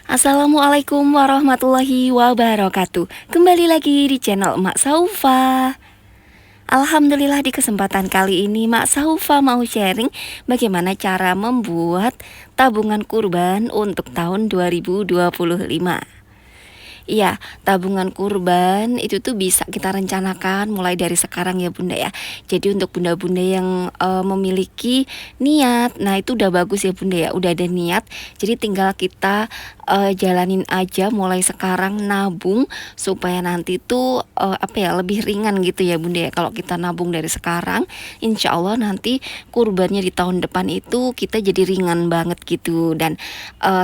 Assalamualaikum warahmatullahi wabarakatuh. Kembali lagi di channel Mak Saufa. Alhamdulillah di kesempatan kali ini Mak Saufa mau sharing bagaimana cara membuat tabungan kurban untuk tahun 2025. Iya, tabungan kurban itu tuh bisa kita rencanakan mulai dari sekarang ya Bunda ya. Jadi untuk bunda-bunda yang memiliki niat, nah itu udah bagus ya Bunda ya, udah ada niat. Jadi tinggal kita jalanin aja mulai sekarang nabung supaya nanti tuh lebih ringan gitu ya Bunda ya. Kalau kita nabung dari sekarang, insya Allah nanti kurbannya di tahun depan itu kita jadi ringan banget gitu. Dan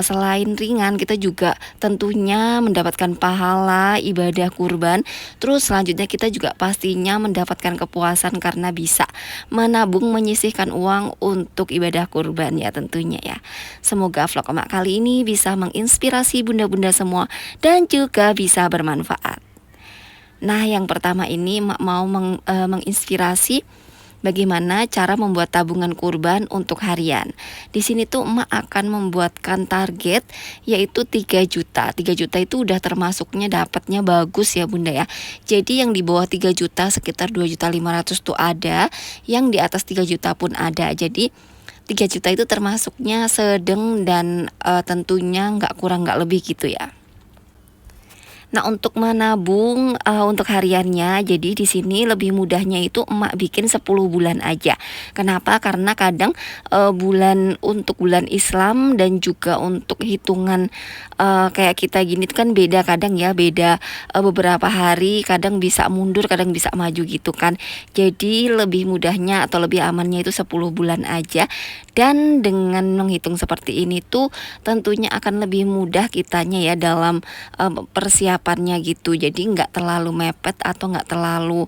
selain ringan, kita juga tentunya mendapatkan pahala ibadah kurban. Terus selanjutnya kita juga pastinya mendapatkan kepuasan karena bisa menabung menyisihkan uang untuk ibadah kurban ya tentunya ya. Semoga vlog emak kali ini bisa menginspirasi bunda-bunda semua dan juga bisa bermanfaat. Nah, yang pertama ini emak mau menginspirasi bagaimana cara membuat tabungan kurban untuk harian. Di sini tuh emak akan membuatkan target yaitu 3 juta. 3 juta itu udah termasuknya dapatnya bagus ya Bunda ya. Jadi yang di bawah 3 juta sekitar 2.500.000 tuh ada, yang di atas 3 juta pun ada. Jadi 3 juta itu termasuknya sedang dan tentunya nggak kurang nggak lebih gitu ya. Nah, untuk menabung untuk hariannya, jadi di sini lebih mudahnya itu emak bikin 10 bulan aja. Kenapa? Karena kadang untuk bulan Islam dan juga untuk hitungan kayak kita gini tuh kan beda kadang ya, beda beberapa hari, kadang bisa mundur, kadang bisa maju gitu kan. Jadi lebih mudahnya atau lebih amannya itu 10 bulan aja. Dan dengan menghitung seperti ini tuh tentunya akan lebih mudah kitanya ya dalam persiapannya gitu. Jadi nggak terlalu mepet atau nggak terlalu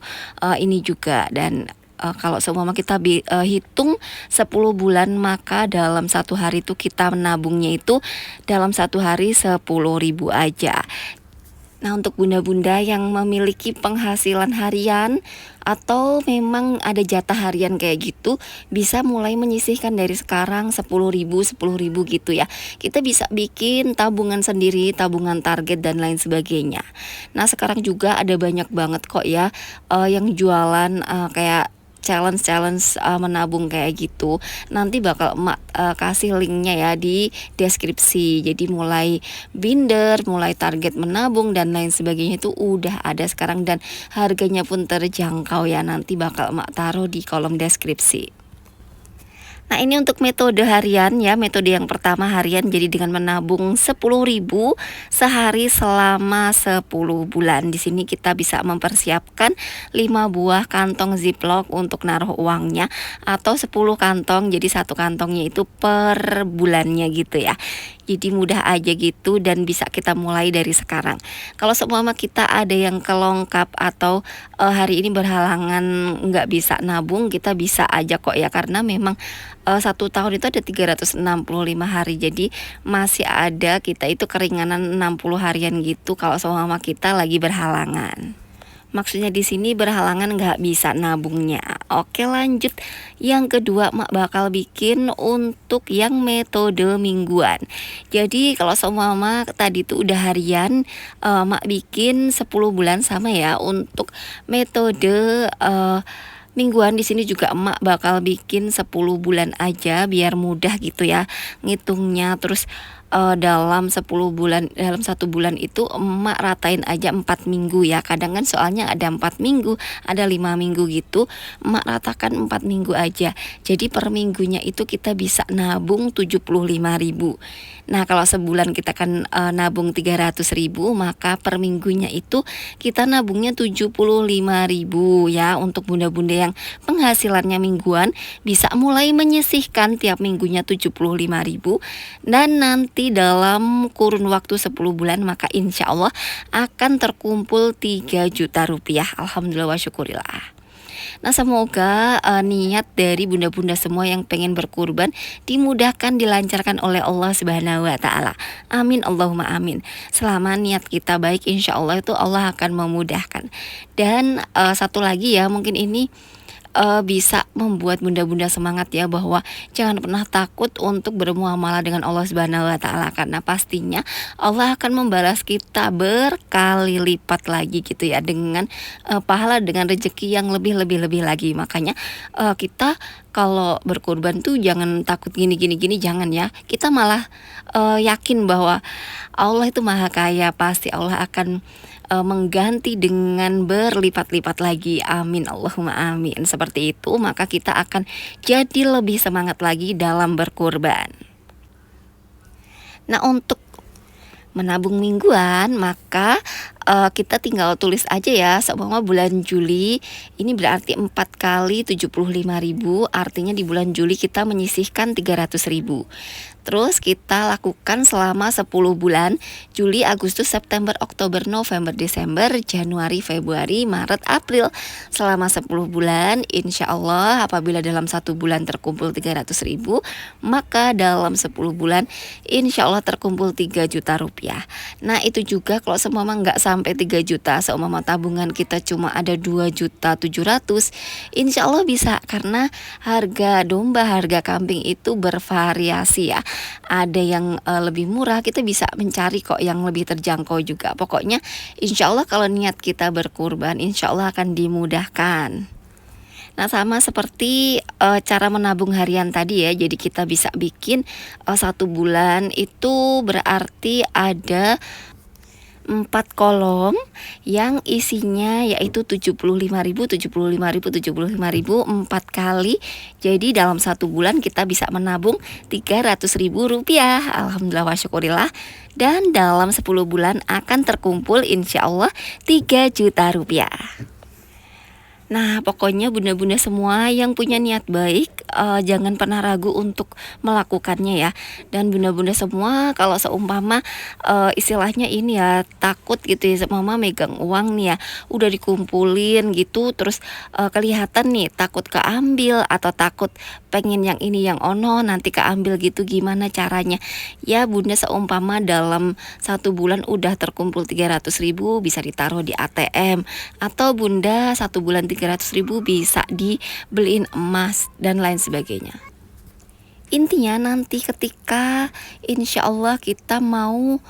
ini juga. Dan kalau seumpama kita hitung 10 bulan, maka dalam satu hari itu kita menabungnya itu dalam satu hari 10.000 aja. Nah, untuk bunda-bunda yang memiliki penghasilan harian atau memang ada jatah harian kayak gitu, bisa mulai menyisihkan dari sekarang 10.000 gitu ya. Kita bisa bikin tabungan sendiri, tabungan target dan lain sebagainya. Nah, sekarang juga ada banyak banget kok ya yang jualan kayak challenge menabung kayak gitu. Nanti bakal emak kasih linknya ya di deskripsi. Jadi mulai binder, mulai target menabung dan lain sebagainya itu udah ada sekarang dan harganya pun terjangkau ya. Nanti bakal emak taruh di kolom deskripsi. Nah, ini untuk metode harian ya. Metode yang pertama harian, jadi dengan menabung 10.000 sehari selama 10 bulan. Di sini kita bisa mempersiapkan 5 buah kantong ziplock untuk naruh uangnya atau 10 kantong. Jadi satu kantongnya itu per bulannya gitu ya. Jadi mudah aja gitu dan bisa kita mulai dari sekarang. Kalau seumpama kita ada yang kelongkap atau hari ini berhalangan nggak bisa nabung, kita bisa aja kok ya, karena memang satu tahun itu ada 365 hari. Jadi masih ada kita itu keringanan 60 harian gitu kalau seumpama kita lagi berhalangan. Maksudnya di sini berhalangan nggak bisa nabungnya. Oke, lanjut. Yang kedua, mak bakal bikin untuk yang metode mingguan. Jadi kalau seumpama tadi tuh udah harian, mak bikin 10 bulan sama ya. Untuk metode mingguan di sini juga emak bakal bikin 10 bulan aja biar mudah gitu ya ngitungnya. Terus dalam 10 bulan, dalam satu bulan itu emak ratain aja 4 minggu ya. Kadang kan soalnya ada 4 minggu, ada 5 minggu gitu. Emak ratakan 4 minggu aja. Jadi per minggunya itu kita bisa nabung 75.000. Nah, kalau sebulan kita kan nabung 300.000, maka per minggunya itu kita nabungnya 75.000 ya. Untuk bunda-bunda yang penghasilannya mingguan bisa mulai menyisihkan tiap minggunya 75.000, dan nanti dalam kurun waktu 10 bulan maka insya Allah akan terkumpul 3 juta rupiah. Alhamdulillah wa syukurillah. Nah, semoga niat dari bunda-bunda semua yang pengen berkurban dimudahkan, dilancarkan oleh Allah Subhanahu wa taala. Amin Allahumma amin. Selama niat kita baik, insya Allah itu Allah akan memudahkan. Dan satu lagi ya, mungkin ini bisa membuat bunda-bunda semangat ya, bahwa jangan pernah takut untuk bermuamalah dengan Allah Subhanahu wa taala, karena pastinya Allah akan membalas kita berkali lipat lagi gitu ya, dengan pahala, dengan rezeki yang lebih lagi. Makanya kita kalau berkurban tuh jangan takut gini, jangan ya. Kita malah yakin bahwa Allah itu maha kaya, pasti Allah akan mengganti dengan berlipat-lipat lagi. Amin, Allahumma amin. Seperti itu, maka kita akan jadi lebih semangat lagi dalam berkurban. Nah, untuk menabung mingguan, maka kita tinggal tulis aja ya, seumpama bulan Juli ini berarti 4 kali 75.000, artinya di bulan Juli kita menyisihkan 300.000. Terus kita lakukan selama 10 bulan, Juli, Agustus, September, Oktober, November, Desember, Januari, Februari, Maret, April. Selama 10 bulan, insya Allah apabila dalam 1 bulan terkumpul 300.000, maka dalam 10 bulan insya Allah terkumpul 3 juta rupiah. Nah, itu juga kalau seumpama nggak sampai 3 juta, seumpama tabungan kita cuma ada 2.700.000, insya Allah bisa, karena harga domba, harga kambing itu bervariasi ya. Ada yang lebih murah, kita bisa mencari kok yang lebih terjangkau juga. Pokoknya insya Allah kalau niat kita berkurban, insya Allah akan dimudahkan. Nah, sama seperti cara menabung harian tadi ya. Jadi kita bisa bikin 1 bulan itu berarti ada 4 kolom yang isinya yaitu 75.000, 4 kali. Jadi dalam 1 bulan kita bisa menabung 300.000 rupiah. Alhamdulillah wa syukurillah. Dan dalam 10 bulan akan terkumpul insya Allah 3 juta rupiah. Nah, pokoknya bunda-bunda semua yang punya niat baik, jangan pernah ragu untuk melakukannya ya. Dan bunda-bunda semua kalau seumpama istilahnya ini ya, takut gitu ya, seumpama megang uang nih ya, udah dikumpulin gitu, terus kelihatan nih takut keambil atau takut pengen yang ini yang ono nanti keambil gitu, gimana caranya? Ya bunda, seumpama dalam 1 bulan udah terkumpul 300.000, bisa ditaruh di ATM, atau bunda 1 bulan 300.000 bisa dibeliin emas dan lain sebagainya. Intinya nanti ketika insya Allah kita mau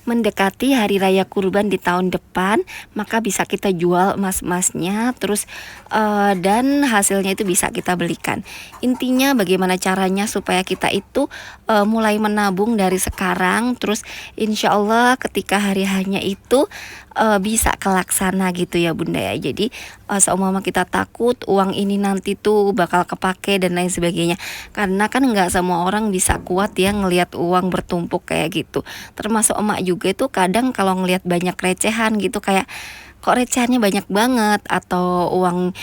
mendekati hari raya kurban di tahun depan, maka bisa kita jual emas-emasnya, terus dan hasilnya itu bisa kita belikan. Intinya bagaimana caranya supaya kita itu mulai menabung dari sekarang, terus insya Allah ketika hari hanya itu bisa kelaksana gitu ya bunda ya. Jadi seumpama kita takut uang ini nanti tuh bakal kepake dan lain sebagainya, karena kan nggak semua orang bisa kuat ya ngelihat uang bertumpuk kayak gitu. Termasuk emak juga itu kadang kalau ngelihat banyak recehan gitu, kayak kok recehannya banyak banget, atau uang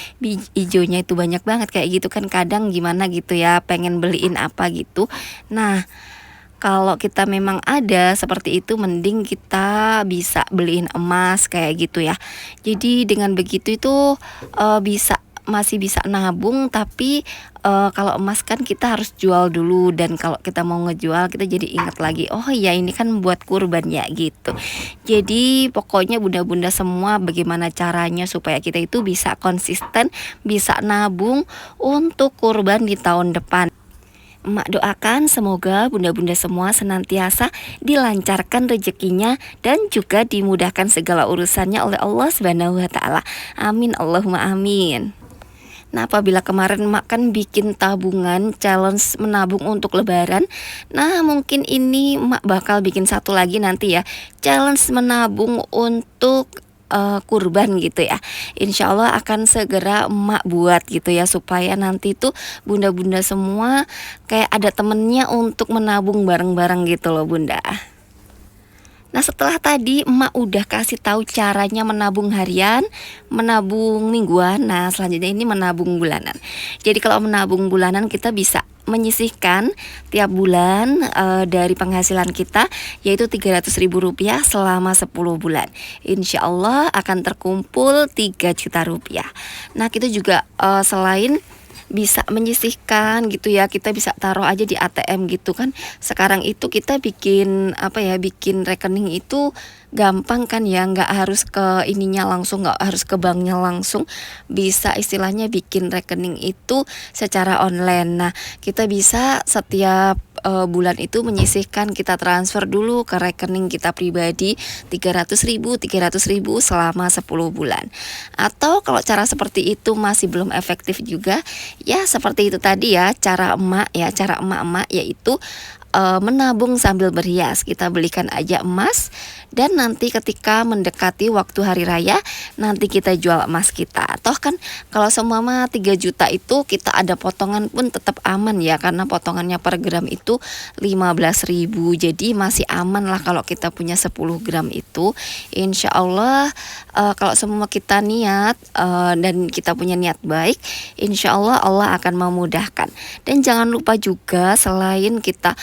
hijaunya itu banyak banget kayak gitu kan, kadang gimana gitu ya, pengen beliin apa gitu. Nah, kalau kita memang ada seperti itu, mending kita bisa beliin emas kayak gitu ya. Jadi dengan begitu itu masih bisa nabung, tapi kalau emas kan kita harus jual dulu, dan kalau kita mau ngejual kita jadi ingat lagi, oh iya ini kan buat kurban ya gitu. Jadi pokoknya bunda-bunda semua, bagaimana caranya supaya kita itu bisa konsisten, bisa nabung untuk kurban di tahun depan. Emak doakan semoga bunda-bunda semua senantiasa dilancarkan rezekinya dan juga dimudahkan segala urusannya oleh Allah Subhanahu wa taala. Amin, Allahumma amin. Nah, apabila kemarin emak kan bikin tabungan challenge menabung untuk lebaran, nah mungkin ini emak bakal bikin satu lagi nanti ya, challenge menabung untuk kurban gitu ya. Insya Allah akan segera emak buat gitu ya, supaya nanti tuh bunda-bunda semua kayak ada temennya untuk menabung bareng-bareng gitu loh bunda. Nah, setelah tadi emak udah kasih tahu caranya menabung harian, menabung mingguan. Nah, selanjutnya ini menabung bulanan. Jadi kalau menabung bulanan kita bisa menyisihkan tiap bulan dari penghasilan kita, yaitu 300.000 rupiah selama 10 bulan. Insya Allah akan terkumpul 3 juta rupiah. Nah, kita juga selain bisa menyisihkan gitu ya. Kita bisa taruh aja di ATM gitu kan. Sekarang itu kita bikin apa ya, bikin rekening itu gampang kan ya, nggak harus ke ininya langsung, nggak harus ke banknya langsung, bisa istilahnya bikin rekening itu secara online. Nah, kita bisa setiap bulan itu menyisihkan, kita transfer dulu ke rekening kita pribadi 300.000 selama 10 bulan. Atau kalau cara seperti itu masih belum efektif juga, ya seperti itu tadi ya, cara emak-emak yaitu menabung sambil berhias. Kita belikan aja emas, dan nanti ketika mendekati waktu hari raya, nanti kita jual emas kita. Toh kan kalau seumpama 3 juta itu kita ada potongan pun tetap aman ya, karena potongannya per gram itu 15.000. Jadi masih aman lah kalau kita punya 10 gram itu. Insya Allah kalau semua kita niat dan kita punya niat baik, insya Allah Allah akan memudahkan. Dan jangan lupa juga, selain kita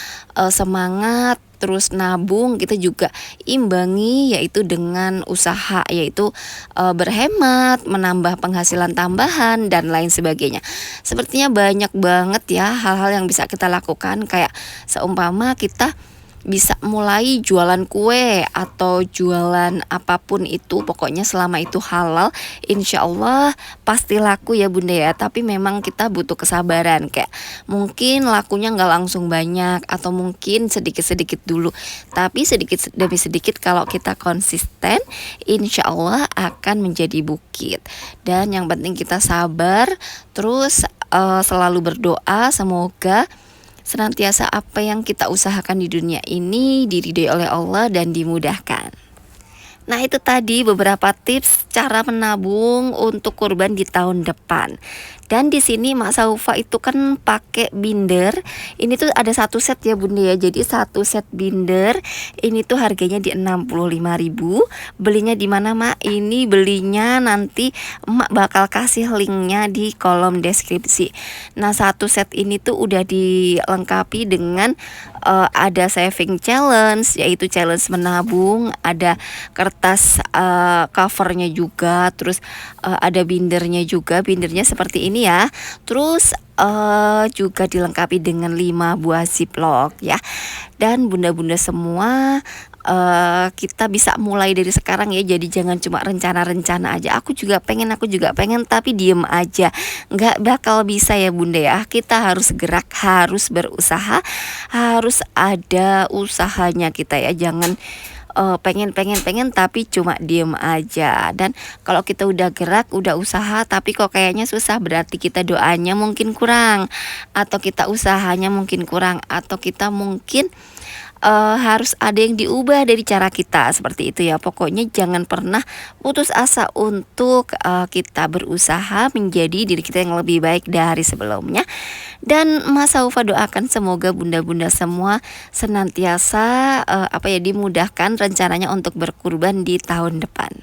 semangat terus nabung, kita juga imbangi yaitu dengan usaha, yaitu berhemat, menambah penghasilan tambahan dan lain sebagainya. Sepertinya banyak banget ya hal-hal yang bisa kita lakukan, kayak seumpama kita bisa mulai jualan kue atau jualan apapun itu, pokoknya selama itu halal, insya Allah pasti laku ya bunda ya. Tapi memang kita butuh kesabaran, kayak mungkin lakunya nggak langsung banyak, atau mungkin sedikit-sedikit dulu, tapi sedikit demi sedikit kalau kita konsisten, insya Allah akan menjadi bukit. Dan yang penting kita sabar, terus selalu berdoa semoga senantiasa apa yang kita usahakan di dunia ini diridhoi oleh Allah dan dimudahkan. Nah, itu tadi beberapa tips cara menabung untuk kurban di tahun depan. Dan di sini Mak Saufa itu kan pakai binder. Ini tuh ada satu set ya bunda ya. Jadi satu set binder ini tuh harganya di 65.000. Belinya di mana Mak? Ini belinya nanti Mak bakal kasih linknya di kolom deskripsi. Nah, satu set ini tuh udah dilengkapi dengan ada saving challenge, yaitu challenge menabung, ada kertas covernya juga, terus ada bindernya juga. Bindernya seperti ini ya. Terus juga dilengkapi dengan 5 buah ziplock ya. Dan bunda-bunda semua, kita bisa mulai dari sekarang ya. Jadi jangan cuma rencana-rencana aja, aku juga pengen, tapi diem aja, nggak bakal bisa ya bunda ya. Kita harus gerak, harus berusaha, harus ada usahanya kita ya. Jangan pengen tapi cuma diem aja. Dan kalau kita udah gerak, udah usaha tapi kok kayaknya susah, berarti kita doanya mungkin kurang, atau kita usahanya mungkin kurang, atau kita mungkin harus ada yang diubah dari cara kita, seperti itu ya. Pokoknya jangan pernah putus asa untuk kita berusaha menjadi diri kita yang lebih baik dari sebelumnya. Dan Mas Saufa doakan semoga bunda-bunda semua senantiasa dimudahkan rencananya untuk berkurban di tahun depan.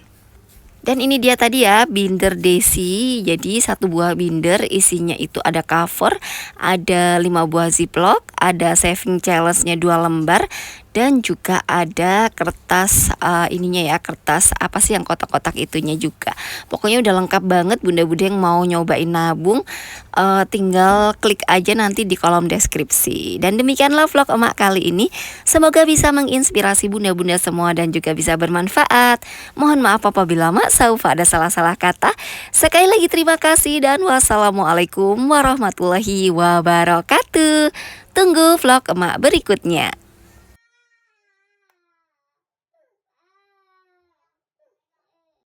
Dan ini dia tadi ya, binder desi. Jadi satu buah binder isinya itu ada cover, ada 5 buah ziplock, ada saving challenge-nya 2 lembar, dan juga ada kertas ininya ya, kertas apa sih yang kotak-kotak itunya juga. Pokoknya udah lengkap banget. Bunda-bunda yang mau nyobain nabung, tinggal klik aja nanti di kolom deskripsi. Dan demikianlah vlog emak kali ini. Semoga bisa menginspirasi bunda-bunda semua dan juga bisa bermanfaat. Mohon maaf apabila Mak Saufa ada salah-salah kata. Sekali lagi terima kasih dan wassalamualaikum warahmatullahi wabarakatuh. Tunggu vlog emak berikutnya.